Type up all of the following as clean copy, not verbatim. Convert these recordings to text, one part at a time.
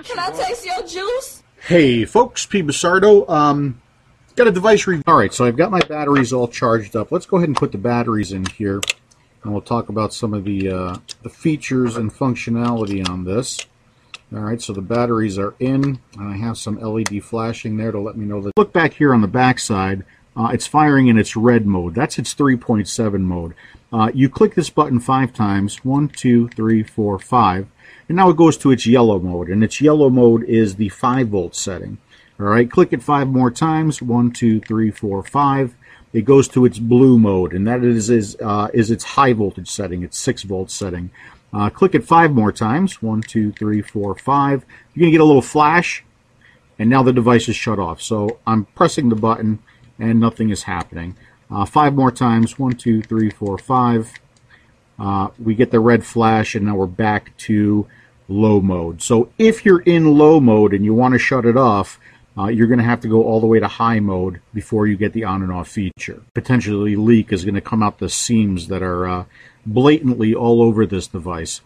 Can I taste your juice? Hey folks, P. Basardo. Got a device review. Alright, so I've got my batteries all charged up. Let's go ahead and put the batteries in here, and we'll talk about some of the features and functionality on this. Alright, so the batteries are in, and I have some LED flashing there to let me know that. Look back here on the back side, it's firing in its red mode. That's its 3.7 mode. You click this button 5 times, 1, 2, 3, 4, 5, and now it goes to its yellow mode, and its yellow mode is the 5 volt setting. Alright, click it 5 more times, 1, 2, 3, 4, 5. It goes to its blue mode, and that is its high voltage setting, its 6 volt setting. Click it 5 more times, 1, 2, 3, 4, 5. You're going to get a little flash, and now the device is shut off. So I'm pressing the button, and nothing is happening. 5 more times, 1, 2, 3, 4, 5. We get the red flash, and now we're back to low mode. So if you're in low mode and you want to shut it off, you're going to have to go all the way to high mode before you get the on and off feature. Potentially leak is going to come out the seams that are blatantly all over this device.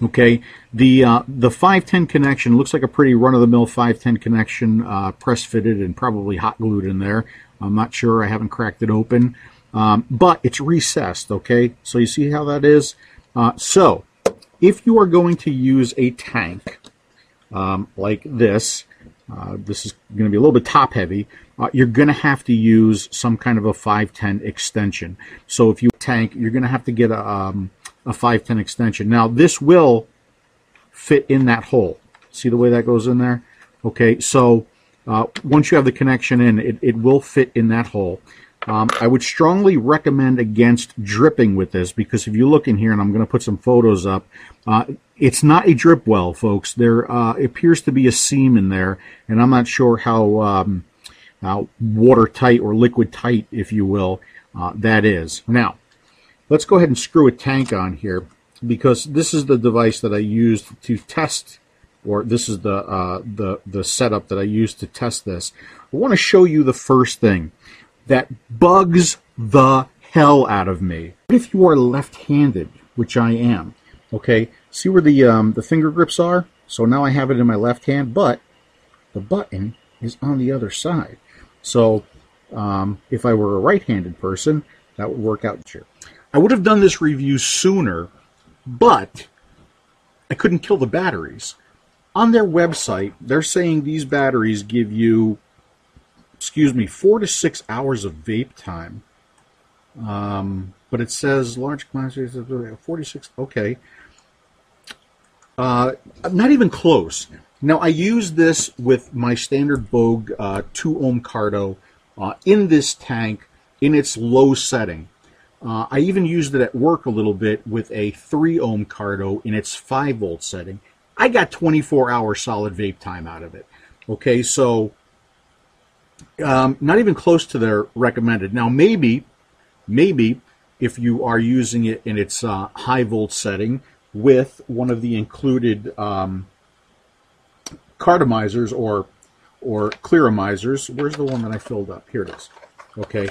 Okay, the 510 connection looks like a pretty run-of-the-mill 510 connection, press fitted and probably hot glued in there. I'm not sure, I haven't cracked it open, but it's recessed. Okay, so you see how that is. So if you are going to use a tank like this, this is going to be a little bit top heavy. You're going to have to use some kind of a 510 extension. So if you tank, you're going to have to get a 510 extension. Now this will fit in that hole. See the way that goes in there? Okay, so once you have the connection in, it will fit in that hole. I would strongly recommend against dripping with this, because if you look in here, and I'm going to put some photos up, it's not a drip well, folks. There appears to be a seam in there, and I'm not sure how watertight or liquid tight, if you will, that is. Now, let's go ahead and screw a tank on here, because this is the device that I used to test, or this is the setup that I used to test this. I want to show you the first thing that bugs the hell out of me. What if you are left-handed, which I am? Okay, see where the finger grips are? So now I have it in my left hand, but the button is on the other side. So if I were a right-handed person, that would work out here. I would have done this review sooner, but I couldn't kill the batteries. On their website, they're saying these batteries give you, 4 to 6 hours of vape time. But it says large quantities of 46. Okay. Not even close. Now, I use this with my standard Bogue 2-ohm Cardo in this tank in its low setting. I even used it at work a little bit with a 3-ohm Cardo in its 5-volt setting. I got 24-hour solid vape time out of it. Okay, so not even close to their recommended. Now, maybe if you are using it in its high-volt setting with one of the included cardomizers or clearomizers. Where's the one that I filled up? Here it is. Okay,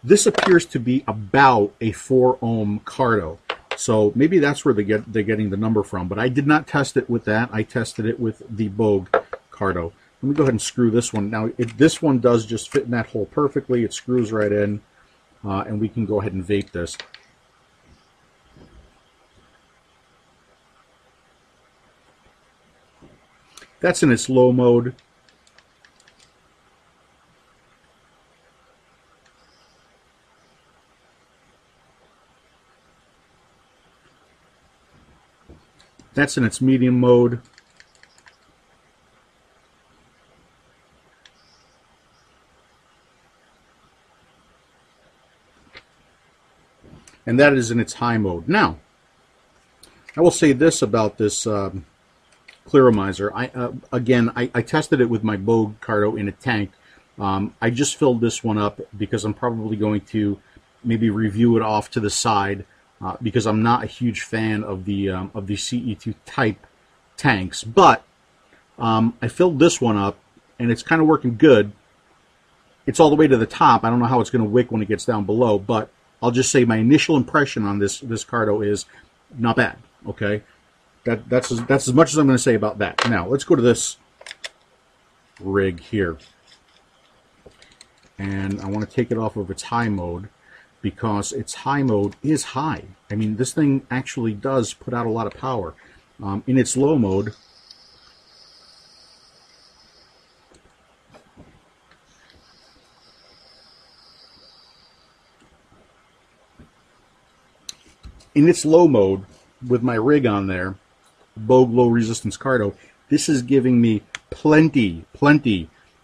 this appears to be about a 4-ohm Cardo, so maybe that's where they're getting the number from. But I did not test it with that. I tested it with the Bogue Cardo. Let me go ahead and screw this one. Now, this one does just fit in that hole perfectly. It screws right in, and we can go ahead and vape this. That's in its low mode. That's in its medium mode. And that is in its high mode. Now, I will say this about this clearomizer. I tested it with my Bogue Cardo in a tank. I just filled this one up because I'm probably going to maybe review it off to the side because I'm not a huge fan of the CE2 type tanks. But I filled this one up, and it's kind of working good. It's all the way to the top. I don't know how it's going to wick when it gets down below, but I'll just say my initial impression on this Cardo is not bad. Okay, that's as much as I'm going to say about that. Now let's go to this rig here, and I want to take it off of its high mode because its high mode is high. I mean, this thing actually does put out a lot of power. In its low mode, with my rig on there, Bogue Low Resistance Cardo, this is giving me plenty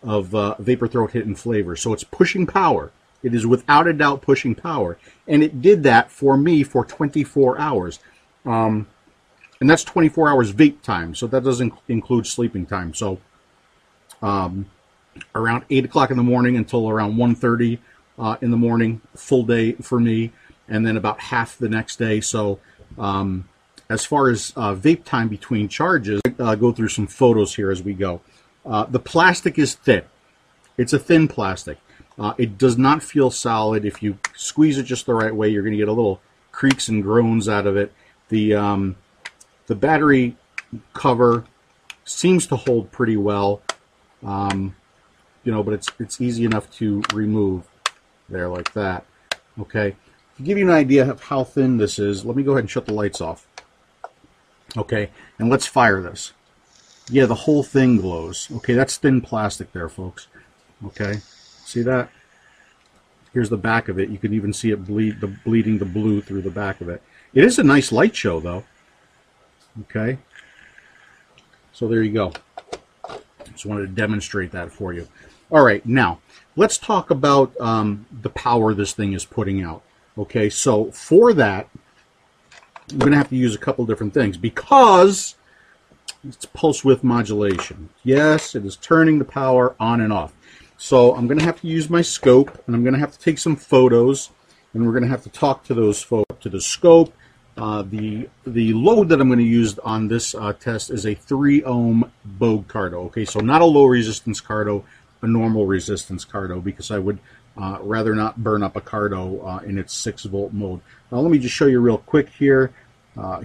of vapor throat hit and flavor. So it's pushing power. It is without a doubt pushing power. And it did that for me for 24 hours. And that's 24 hours vape time. So that doesn't include sleeping time. So around 8 o'clock in the morning until around 1:30 in the morning, full day for me. And then about half the next day. So as far as vape time between charges, I'll go through some photos here as we go. The plastic is thin. It's a thin plastic. It does not feel solid. If you squeeze it just the right way, you're going to get a little creaks and groans out of it. The battery cover seems to hold pretty well, you know, but it's easy enough to remove there like that. Okay. To give you an idea of how thin this is, let me go ahead and shut the lights off. Okay, and let's fire this. Yeah, the whole thing glows. Okay, that's thin plastic there, folks. Okay, see that? Here's the back of it. You can even see it bleeding the blue through the back of it. It is a nice light show, though. Okay, so there you go. Just wanted to demonstrate that for you. All right, now let's talk about the power this thing is putting out. Okay, so for that, I'm going to have to use a couple different things because it's pulse width modulation. Yes, it is turning the power on and off. So I'm going to have to use my scope, and I'm going to have to take some photos, and we're going to have to talk to those photos, to the scope. The load that I'm going to use on this test is a 3 ohm Bogue Cardo. Okay, so not a low resistance Cardo, a normal resistance Cardo, because I would rather not burn up a Cardo in its 6 volt mode. Now let me just show you real quick here.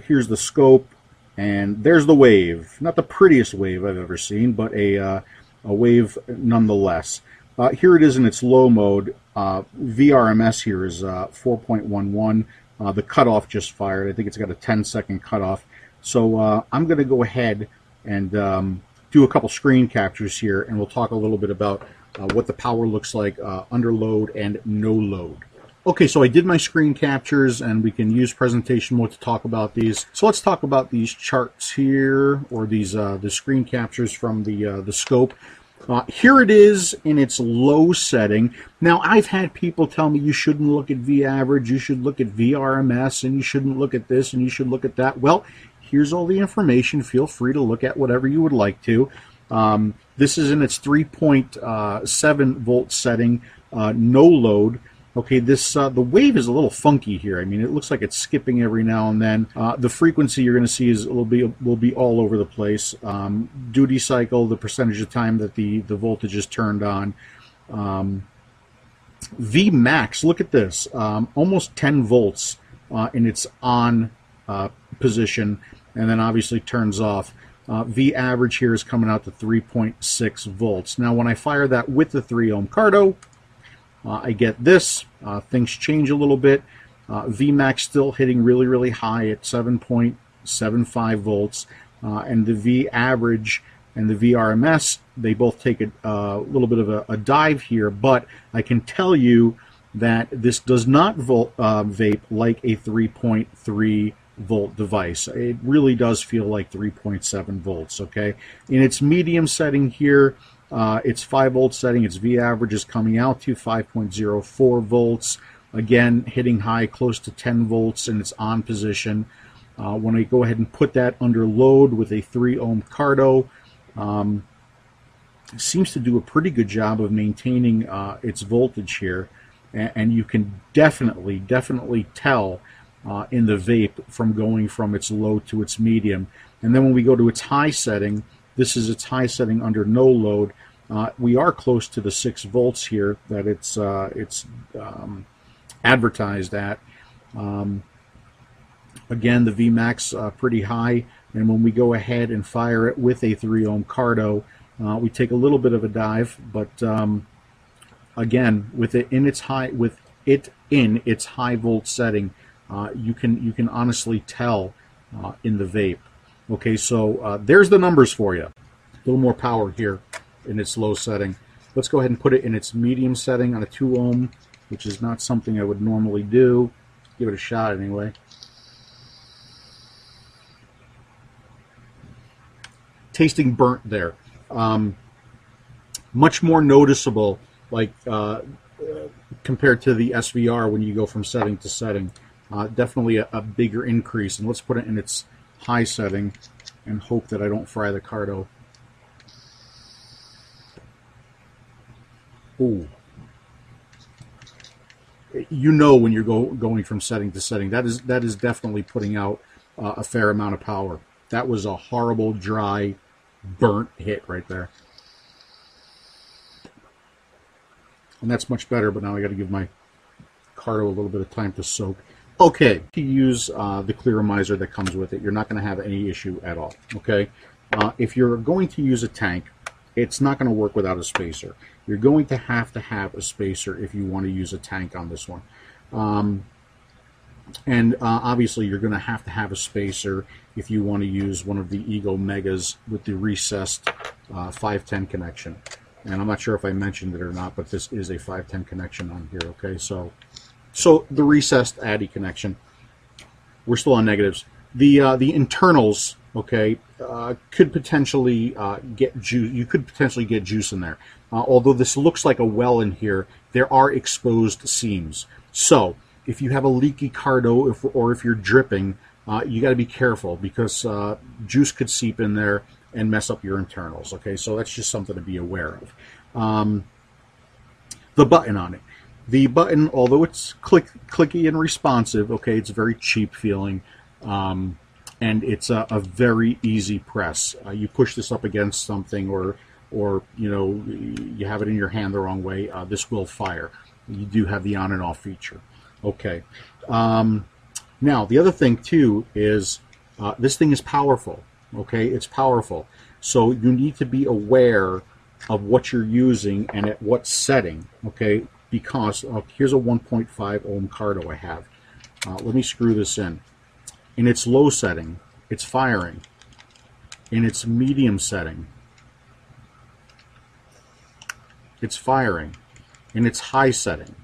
Here's the scope, and there's the wave. Not the prettiest wave I've ever seen, but a wave nonetheless. Here it is in its low mode. VRMS here is 4.11. The cutoff just fired. I think it's got a 10-second cutoff. So I'm going to go ahead and do a couple screen captures here, and we'll talk a little bit about what the power looks like under load and no load. Okay, so I did my screen captures, and we can use presentation mode to talk about these. So let's talk about these charts here, or these the screen captures from the scope. Here it is in its low setting. Now, I've had people tell me you shouldn't look at V average, you should look at VRMS, and you shouldn't look at this, and you should look at that. Well, here's all the information. Feel free to look at whatever you would like to. This is in its 3.7 volt setting, no load. Okay, this the wave is a little funky here. I mean, it looks like it's skipping every now and then. The frequency you're going to see will be all over the place. Duty cycle, the percentage of time that the voltage is turned on. V max, look at this, almost 10 volts in its on position, and then obviously turns off. V average here is coming out to 3.6 volts. Now, when I fire that with the 3 ohm Cardo, I get this. Things change a little bit. Vmax still hitting really, really high at 7.75 volts. And the V average and the VRMS, they both take a little bit of a dive here, but I can tell you that this does not vape like a 3.3 volt device. It really does feel like 3.7 volts, okay? In its medium setting here, its 5 volt setting, its V average is coming out to 5.04 volts. Again, hitting high close to 10 volts in its on position. When I go ahead and put that under load with a 3 ohm Cardo, it seems to do a pretty good job of maintaining its voltage here. And you can definitely tell in the vape from going from its low to its medium. And then when we go to its high setting, this is its high setting under no load. We are close to the 6 volts here that it's advertised at. Again, the Vmax pretty high, And when we go ahead and fire it with a 3 ohm cardo, we take a little bit of a dive, but again, with it in its high volt setting, you can honestly tell in the vape. Okay, so there's the numbers for you. A little more power here in its low setting. Let's go ahead and put it in its medium setting on a 2 ohm, which is not something I would normally do. Give it a shot anyway. Tasting burnt there. Much more noticeable, like compared to the SVR when you go from setting to setting. Definitely a bigger increase. And let's put it in its high setting and hope that I don't fry the cardo. Ooh. You know when you're going from setting to setting. That is definitely putting out a fair amount of power. That was a horrible, dry, burnt hit right there. And that's much better, but now I got to give my cardo a little bit of time to soak. Okay, to use the clearomizer that comes with it, you're not going to have any issue at all. Okay, if you're going to use a tank, it's not going to work without a spacer. You're going to have a spacer if you want to use a tank on this one. And obviously you're going to have a spacer if you want to use one of the Ego Megas with the recessed 510 connection. And I'm not sure if I mentioned it or not, but this is a 510 connection on here. Okay, so the recessed Addy connection. We're still on negatives. The internals, okay, could potentially get juice. You could potentially get juice in there. Although this looks like a well in here, there are exposed seams. So if you have a leaky cardo, or if you're dripping, you got to be careful, because juice could seep in there and mess up your internals. Okay, so that's just something to be aware of. The button on it. The button, although it's clicky and responsive, okay, it's very cheap feeling, and it's a very easy press. You push this up against something, or you know, you have it in your hand the wrong way, this will fire. You do have the on and off feature. Okay. Now, the other thing too is this thing is powerful. Okay, it's powerful. So you need to be aware of what you're using and at what setting. Okay, because here's a 1.5 ohm cardo I have. Let me screw this in. In its low setting, it's firing. In its medium setting, it's firing. In its high setting,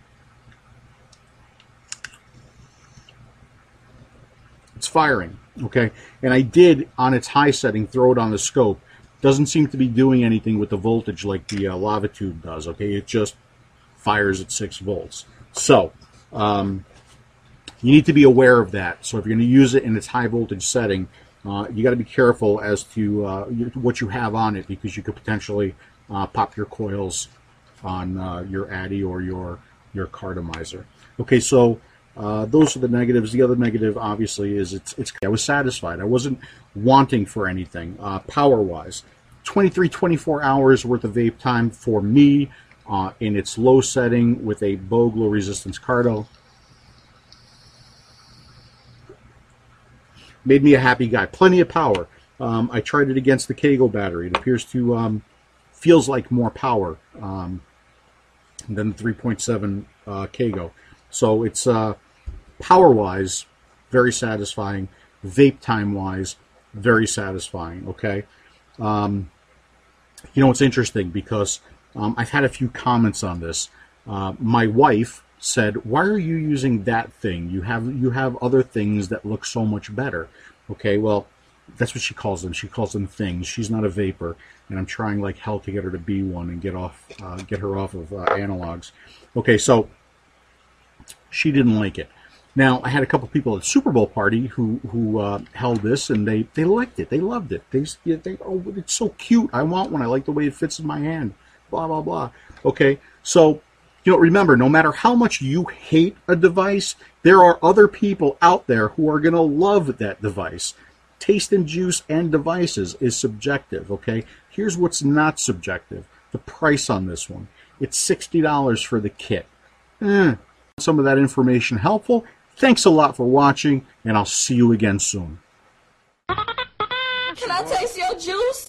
it's firing. Okay, and I did, on its high setting, throw it on the scope. Doesn't seem to be doing anything with the voltage like the lava tube does. Okay, it just fires at 6 volts. So you need to be aware of that. So if you're going to use it in its high voltage setting, you got to be careful as to what you have on it, because you could potentially pop your coils on your Addy or your cardomizer. Okay, so those are the negatives. The other negative, obviously, is I was satisfied. I wasn't wanting for anything. Power-wise, 24 hours worth of vape time for me in its low setting with a Bogue low resistance cardo. Made me a happy guy. Plenty of power. I tried it against the Kago battery. It appears to feels like more power than the 3.7 Kago. So it's power-wise, very satisfying. Vape time-wise, very satisfying. Okay. You know, it's interesting because I've had a few comments on this. My wife said, "Why are you using that thing? You have other things that look so much better." Okay, well, that's what she calls them. She calls them things. She's not a vapor, and I'm trying like hell to get her to be one and get her off of analogs. Okay, so she didn't like it. Now, I had a couple people at the Super Bowl party who held this, and they liked it. They loved it. They oh, it's so cute. I want one. I like the way it fits in my hand. Blah blah blah. Okay, so. You know, remember, no matter how much you hate a device, there are other people out there who are going to love that device. Taste and juice and devices is subjective, okay? Here's what's not subjective. The price on this one. It's $60 for the kit. Some of that information helpful? Thanks a lot for watching, and I'll see you again soon. I taste your juice?